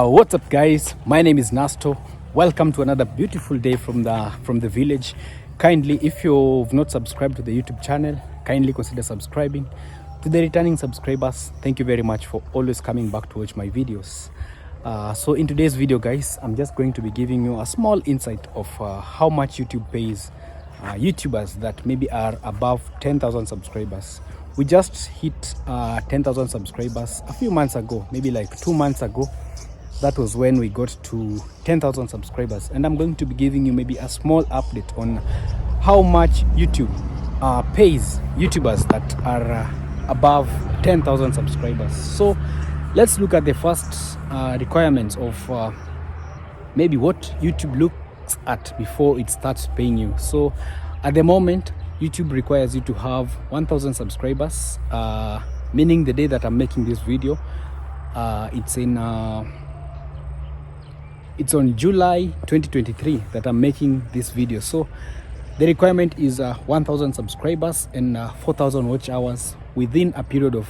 What's up, guys? My name is Nasto. Welcome to another beautiful day from the village. Kindly, if you've not subscribed to the YouTube channel, kindly consider subscribing. To the returning subscribers, thank you very much for always coming back to watch my videos. So in today's video, guys, I'm just going to be giving you a small insight of how much YouTube pays YouTubers that maybe are above 10,000 subscribers. We just hit 10,000 subscribers a few months ago, maybe like 2 months ago. That was when we got to 10,000 subscribers, and I'm going to be giving you maybe a small update on how much YouTube pays YouTubers that are above 10,000 subscribers. So let's look at the first requirements of maybe what YouTube looks at before it starts paying you. So at the moment, YouTube requires you to have 1,000 subscribers, meaning the day that I'm making this video, it's on July 2023 that I'm making this video. So the requirement is 1,000 subscribers and 4,000 watch hours within a period of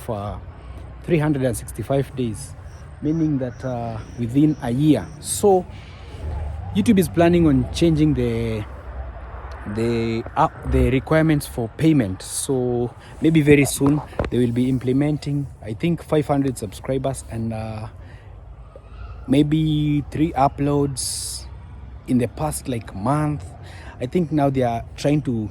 365 days, meaning that within a year. So YouTube is planning on changing the requirements for payment. So maybe very soon they will be implementing, I think, 500 subscribers and maybe 3 uploads in the past like month. I think now they are trying to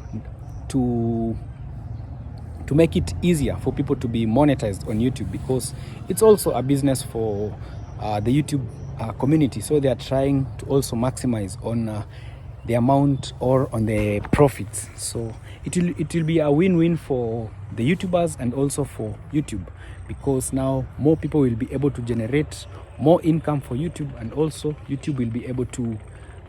make it easier for people to be monetized on YouTube, because it's also a business for the YouTube community. So they are trying to also maximize on the amount or on the profits. So it will be a win-win for the YouTubers and also for YouTube, because now more people will be able to generate more income for YouTube, and also YouTube will be able to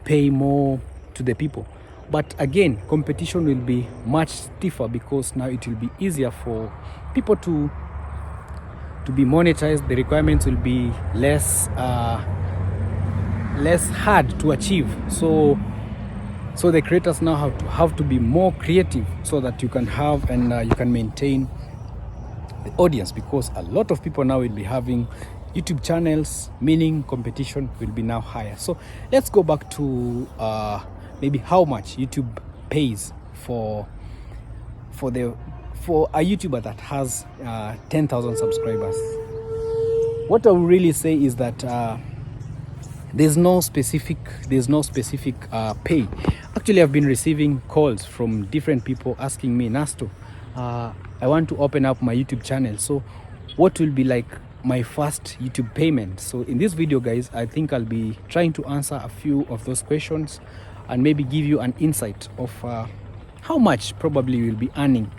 pay more to the people. But again, competition will be much stiffer, because now it will be easier for people to be monetized. The requirements will be less hard to achieve. So the creators now have to be more creative so that you can have and you can maintain the audience, because a lot of people now will be having YouTube channels, meaning competition will be now higher. So let's go back to maybe how much YouTube pays for a YouTuber that has 10,000 subscribers. What I will really say is that there's no specific pay. Actually, I've been receiving calls from different people asking me, Nasto, I want to open up my YouTube channel, so what will be like my first YouTube payment? So in this video, guys, I think I'll be trying to answer a few of those questions and maybe give you an insight of how much probably you'll be earning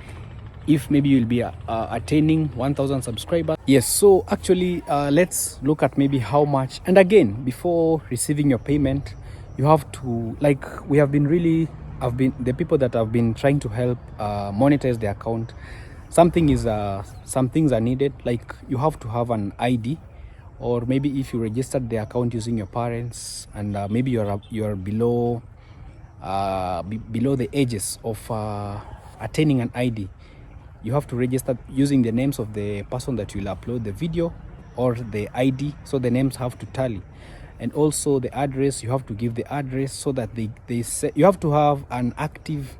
if maybe you'll be attaining 1,000 subscribers. Yes, so actually let's look at maybe how much. And again, before receiving your payment, you have to, like, the people that have been trying to help monetize the account, some things are needed, like you have to have an ID, or maybe if you registered the account using your parents and maybe you're below the ages of attaining an ID, you have to register using the names of the person that will upload the video or the ID, so the names have to tally. And also the address, you have to give the address so that they say you have to have an active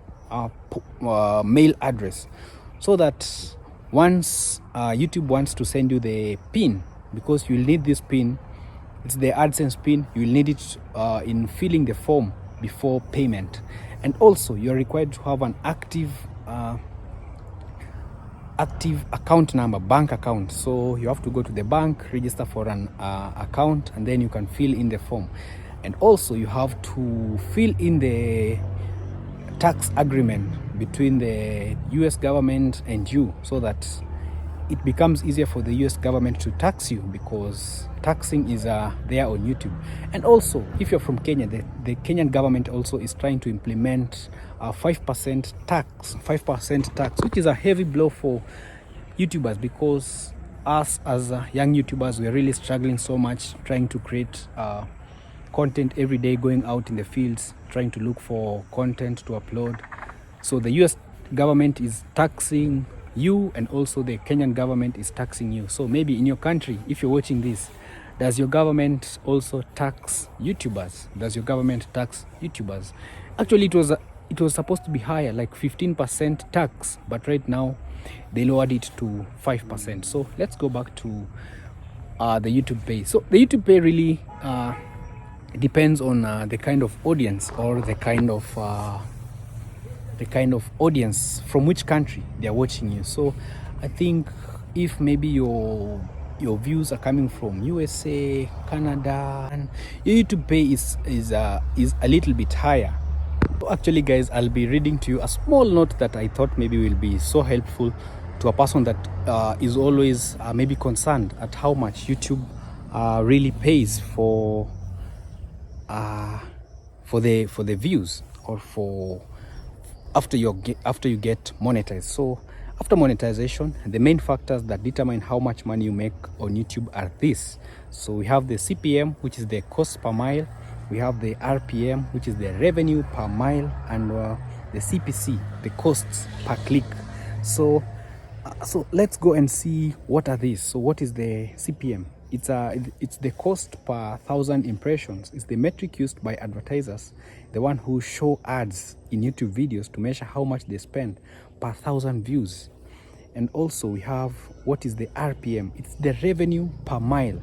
mail address, so that once YouTube wants to send you the PIN, because you'll need this PIN, it's the AdSense PIN, you'll need it in filling the form before payment. And also you're required to have an active account number, bank account. So you have to go to the bank, register for an account, and then you can fill in the form. And also you have to fill in the tax agreement between the US government and you, so that it becomes easier for the US government to tax you, because taxing is there on YouTube. And also, if you're from Kenya, the Kenyan government also is trying to implement a 5% tax, which is a heavy blow for YouTubers, because us as young YouTubers, we're really struggling so much trying to create content every day, going out in the fields, trying to look for content to upload. So the US government is taxing you, and also the Kenyan government is taxing you. So maybe in your country, if you're watching this, Does your government also tax YouTubers? Does your government tax YouTubers? Actually, it was supposed to be higher, like 15% tax, but right now they lowered it to 5%. So let's go back to the YouTube Pay. So the YouTube Pay really depends on the kind of audience, or the kind of audience from which country they are watching you. So I think if maybe your views are coming from USA, Canada, and your YouTube Pay is a little bit higher. So actually, guys, I'll be reading to you a small note that I thought maybe will be so helpful to a person that is always maybe concerned at how much YouTube really pays for the views, or for after you get monetized. So after monetization, the main factors that determine how much money you make on YouTube are this. So we have the CPM, which is the cost per mile. We have the RPM, which is the revenue per mile, and the CPC, the costs per click. So let's go and see what are these. So what is the CPM? It's the cost per 1,000 impressions. It's the metric used by advertisers, the one who show ads in YouTube videos, to measure how much they spend per 1,000 views. And also we have what is the RPM. It's the revenue per mile,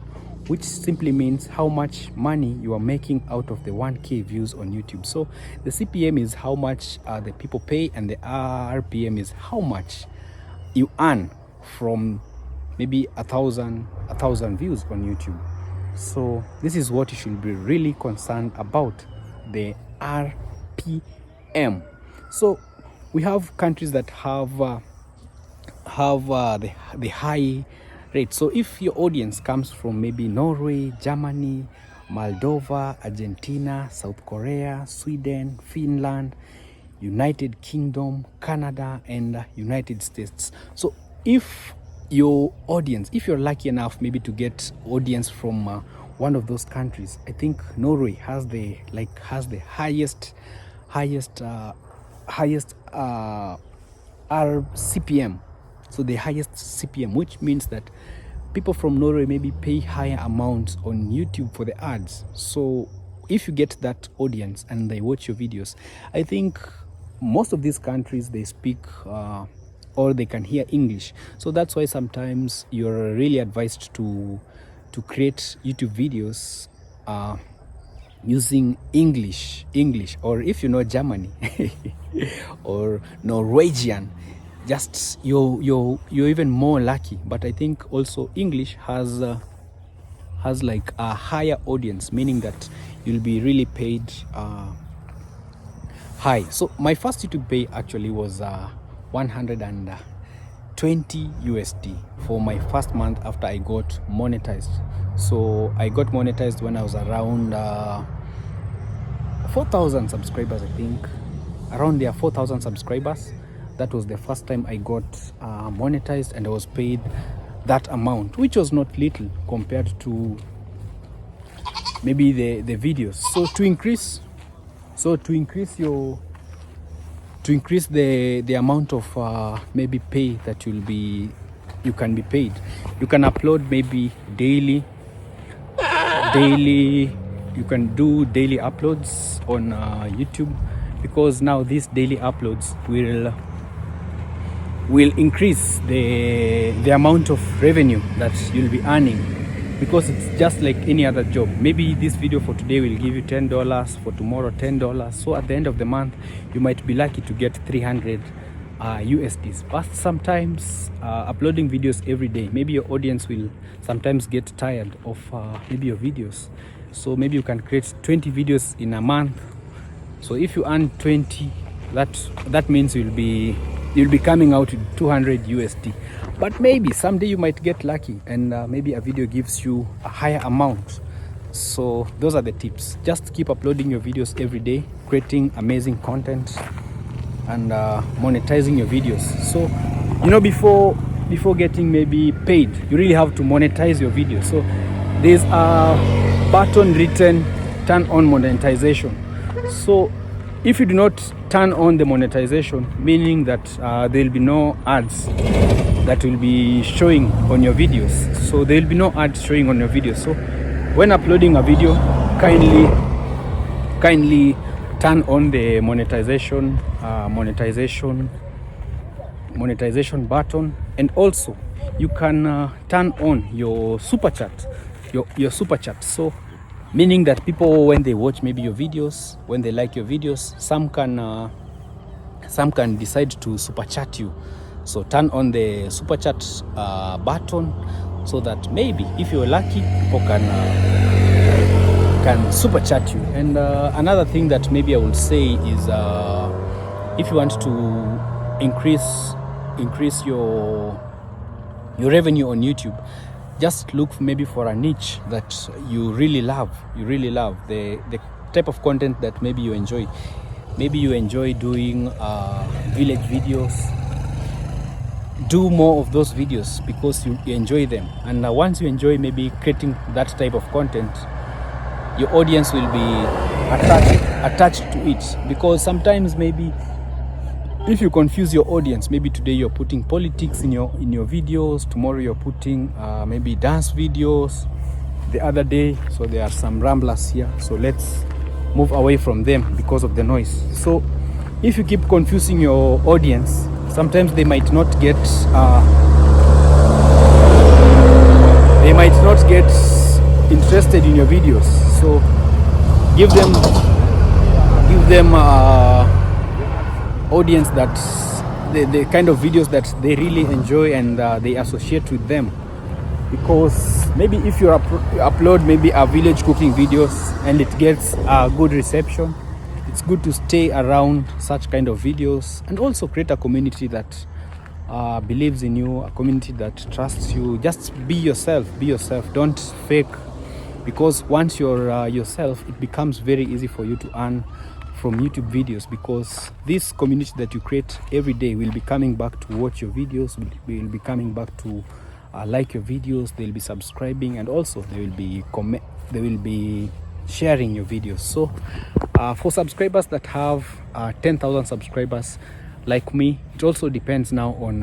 which simply means how much money you are making out of the 1K views on YouTube. So the CPM is how much the people pay, and the RPM is how much you earn from maybe 1,000 views on YouTube. So this is what you should be really concerned about, the RPM. So we have countries that have the high rate. So if your audience comes from maybe Norway, Germany, Moldova, Argentina, South Korea, Sweden, Finland, United Kingdom, Canada, and United States. So if your audience, if you're lucky enough maybe to get audience from one of those countries, I think Norway has the highest RCPM. So the highest CPM, which means that people from Norway maybe pay higher amounts on YouTube for the ads. So if you get that audience and they watch your videos, I think most of these countries, they speak or they can hear English. So that's why sometimes you're really advised to create YouTube videos using English, or if you know Germany or Norwegian, just you're even more lucky. But I think also English has like a higher audience, meaning that you'll be really paid high. So my first YouTube pay actually was 120 USD for my first month after I got monetized. So I got monetized when I was around 4,000 subscribers, I think. Around there, 4,000 subscribers. That was the first time I got monetized, and I was paid that amount, which was not little compared to maybe the videos. So to increase the amount of maybe pay that you can be paid, you can upload maybe daily. You can do daily uploads on YouTube, because now these daily uploads will increase the amount of revenue that you'll be earning, because it's just like any other job. Maybe this video for today will give you $10, for tomorrow $10. So at the end of the month, you might be lucky to get 300 USDs. But sometimes uploading videos every day, maybe your audience will sometimes get tired of maybe your videos. So maybe you can create 20 videos in a month. So if you earn 20, that means you'll be coming out with 200 USD. But maybe someday you might get lucky, and maybe a video gives you a higher amount. So those are the tips. Just keep uploading your videos every day, creating amazing content, and monetizing your videos. So before getting maybe paid, you really have to monetize your videos. So there's a button written turn on monetization. So if you do not turn on the monetization, meaning that there will be no ads that will be showing on your videos. So there will be no ads showing on your videos. So when uploading a video, kindly turn on the monetization button, and also you can turn on your super chat, your super chat. So meaning that people, when they watch maybe your videos, when they like your videos, some can decide to super chat you. So turn on the super chat button, so that maybe if you're lucky, people can super chat you. And another thing that maybe I would say is if you want to increase your revenue on YouTube, just look maybe for a niche that you really love. The type of content that maybe you enjoy. Maybe you enjoy doing village videos. Do more of those videos because you enjoy them. And once you enjoy maybe creating that type of content, your audience will be attached to it. Because sometimes maybe if you confuse your audience, maybe today you're putting politics in your videos, tomorrow you're putting maybe dance videos, the other day, so there are some ramblers here, so let's move away from them because of the noise. So if you keep confusing your audience, sometimes they might not get interested in your videos. So give them audience that the kind of videos that they really enjoy and they associate with them. Because maybe if you upload maybe a village cooking videos and it gets a good reception, it's good to stay around such kind of videos, and also create a community that believes in you, a community that trusts you. Just be yourself, don't fake, because once you're yourself, it becomes very easy for you to earn from YouTube videos, because this community that you create every day will be coming back to watch your videos, will be coming back to like your videos, they'll be subscribing, and also they will be sharing your videos. So for subscribers that have 10,000 subscribers like me, it also depends now on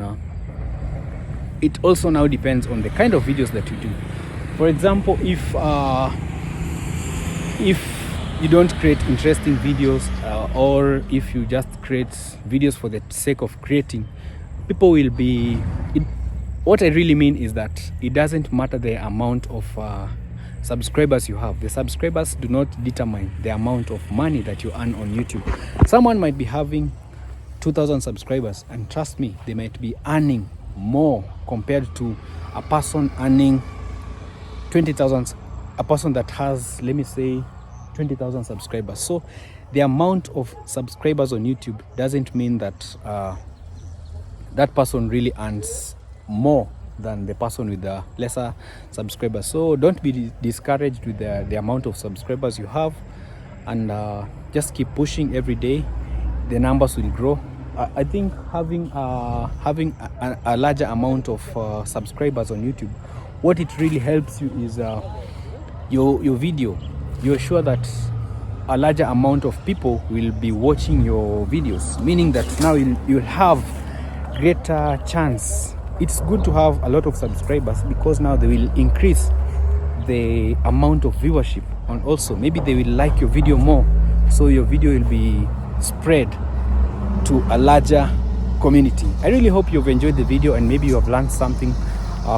the kind of videos that you do. For example, if you don't create interesting videos, or if you just create videos for the sake of creating, people will be what I really mean is that it doesn't matter the amount of subscribers you have. The subscribers do not determine the amount of money that you earn on YouTube. Someone might be having 2,000 subscribers, and trust me, they might be earning more compared to a person earning 20,000, a person that has, let me say, 20,000 subscribers. So the amount of subscribers on YouTube doesn't mean that that person really earns more than the person with the lesser subscribers. So don't be discouraged with the amount of subscribers you have, and just keep pushing every day. The numbers will grow. I think having a larger amount of subscribers on YouTube, what it really helps you is your video. You're sure that a larger amount of people will be watching your videos, meaning that now you'll have greater chance. It's good to have a lot of subscribers, because now they will increase the amount of viewership, and also maybe they will like your video more, so your video will be spread to a larger community. I really hope you've enjoyed the video, and maybe you have learned something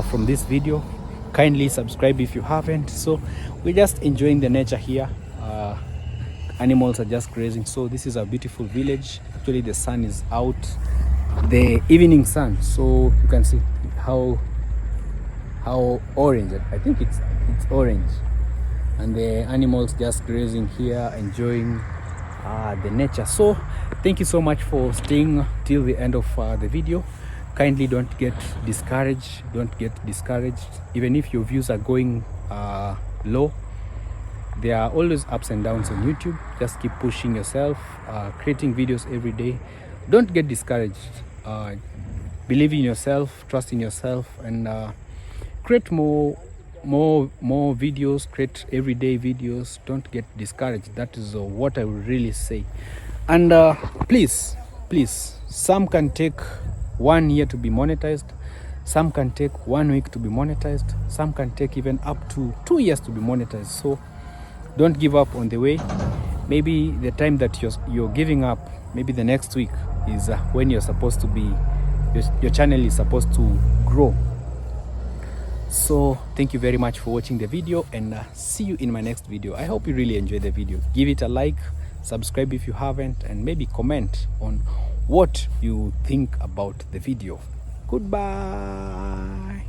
from this video. Kindly subscribe if you haven't. So we're just enjoying the nature here. Animals are just grazing. So this is a beautiful village. Actually the sun is out, the evening sun, so you can see how orange, I think it's orange, and the animals just grazing here, enjoying the nature. So thank you so much for staying till the end of the video. Kindly don't get discouraged, even if your views are going low. There are always ups and downs on YouTube. Just keep pushing yourself, creating videos every day. Don't get discouraged. Believe in yourself, trust in yourself, and create more videos. Create everyday videos. Don't get discouraged. That is what I would really say. And please, some can take 1 year to be monetized. Some can take 1 week to be monetized. Some can take even up to 2 years to be monetized. So don't give up on the way. Maybe the time that you're giving up, maybe the next week is when you're supposed to be, your channel is supposed to grow. So thank you very much for watching the video, and see you in my next video. I hope you really enjoyed the video. Give it a like, subscribe if you haven't, and maybe comment on what you think about the video. Goodbye.